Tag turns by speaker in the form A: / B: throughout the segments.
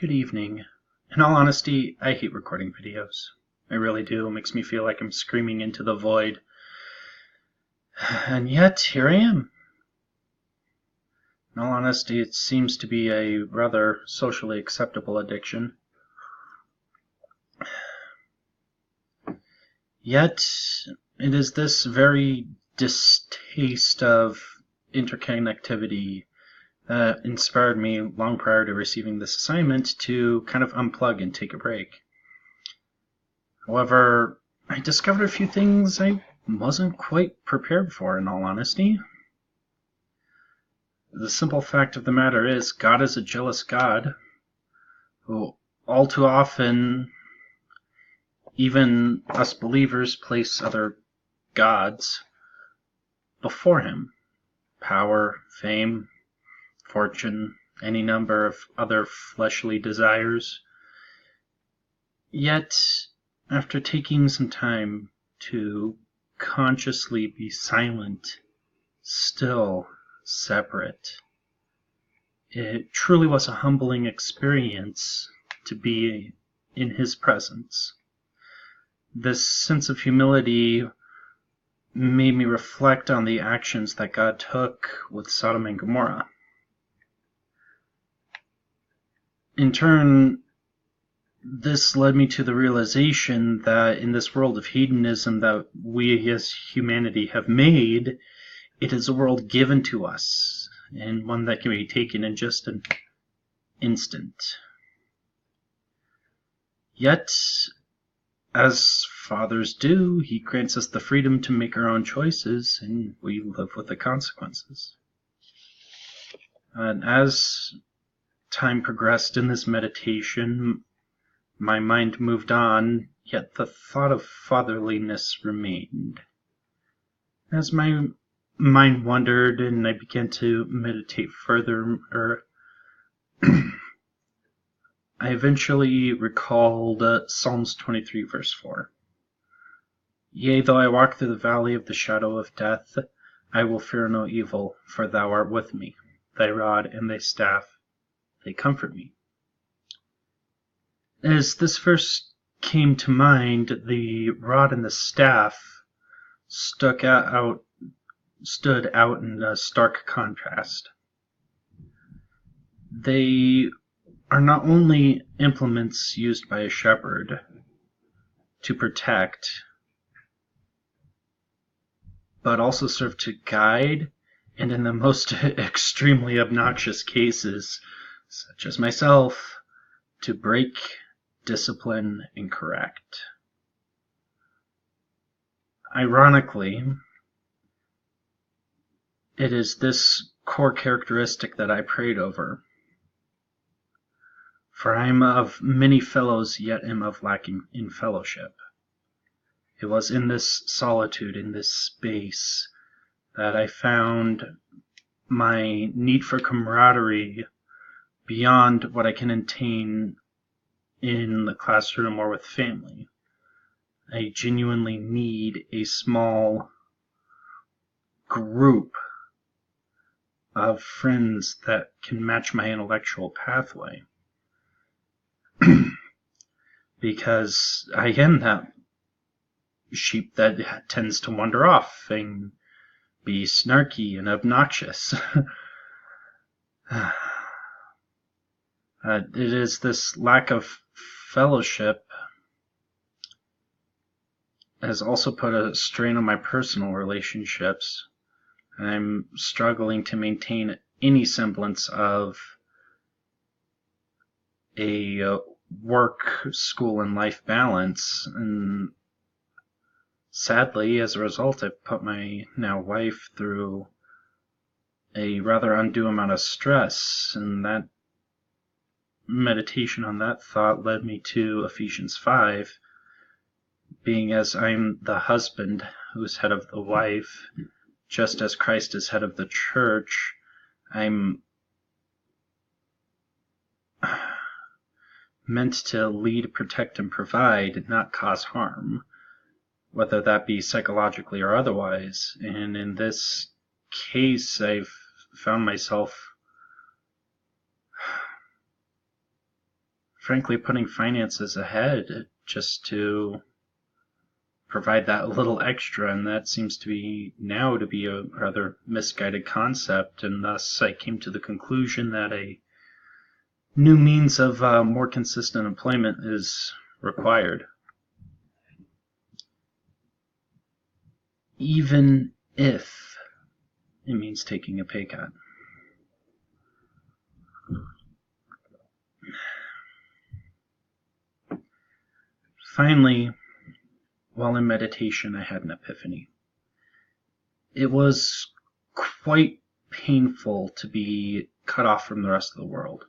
A: Good evening. In all honesty, I hate recording videos. I really do. It makes me feel like I'm screaming into the void. And yet, here I am. In all honesty, it seems to be a rather socially acceptable addiction. Yet, it is this very distaste of interconnectivity that inspired me long prior to receiving this assignment to kind of unplug and take a break. However, I discovered a few things I wasn't quite prepared for, in all honesty. The simple fact of the matter is, God is a jealous God who all too often, even us believers, place other gods before him. Power, fame, fortune, any number of other fleshly desires. Yet, after taking some time to consciously be silent, still, separate, it truly was a humbling experience to be in his presence. This sense of humility made me reflect on the actions that God took with Sodom and Gomorrah. In turn, this led me to the realization that in this world of hedonism that we as humanity have made, it is a world given to us, and one that can be taken in just an instant. Yet, as fathers do, he grants us the freedom to make our own choices, and we live with the consequences. And as time progressed in this meditation, my mind moved on, yet the thought of fatherliness remained. As my mind wandered and I began to meditate further, I eventually recalled Psalms 23, verse 4. Yea, though I walk through the valley of the shadow of death, I will fear no evil, for thou art with me. Thy rod and thy staff, they comfort me. As this verse came to mind, the rod and the staff stood out in a stark contrast. They are not only implements used by a shepherd to protect, but also serve to guide, and in the most extremely obnoxious cases, such as myself, to break, discipline, and correct. Ironically, it is this core characteristic that I prayed over. For I am of many fellows, yet am of lacking in fellowship. It was in this solitude, in this space, that I found my need for camaraderie beyond what I can attain in the classroom or with family. I genuinely need a small group of friends that can match my intellectual pathway. Because I am that sheep that tends to wander off and be snarky and obnoxious. It is this lack of fellowship has also put a strain on my personal relationships. I'm struggling to maintain any semblance of a work, school, and life balance, and sadly, as a result, I've put my now wife through a rather undue amount of stress, and that meditation on that thought led me to Ephesians 5, being as I'm the husband who is head of the wife, just as Christ is head of the church, I'm meant to lead, protect, and provide, not cause harm, whether that be psychologically or otherwise. And in this case, I've found myself frankly putting finances ahead just to provide that little extra, and that seems to be now to be a rather misguided concept, and thus I came to the conclusion that a new means of more consistent employment is required, even if it means taking a pay cut. Finally, while in meditation, I had an epiphany. It was quite painful to be cut off from the rest of the world,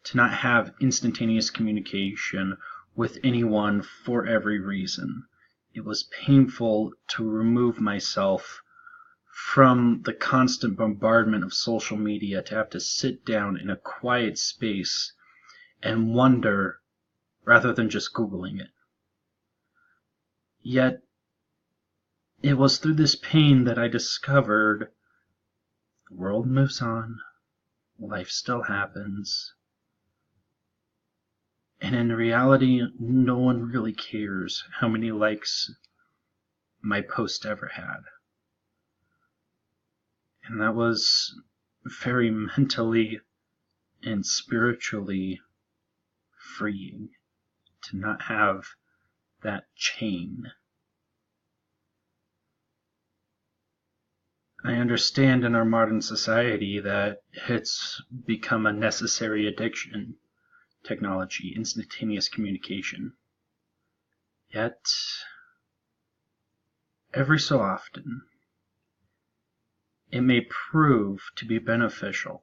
A: to not have instantaneous communication with anyone for every reason. It was painful to remove myself from the constant bombardment of social media, to have to sit down in a quiet space and wonder rather than just Googling it. Yet, it was through this pain that I discovered the world moves on, life still happens, and in reality, no one really cares how many likes my post ever had. And that was very mentally and spiritually freeing, to not have that chain. I understand in our modern society that it's become a necessary addiction, technology, instantaneous communication. Yet, every so often, it may prove to be beneficial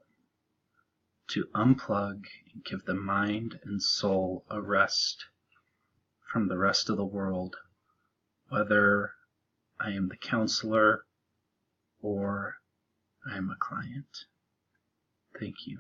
A: to unplug and give the mind and soul a rest from the rest of the world, whether I am the counselor or I am a client. Thank you.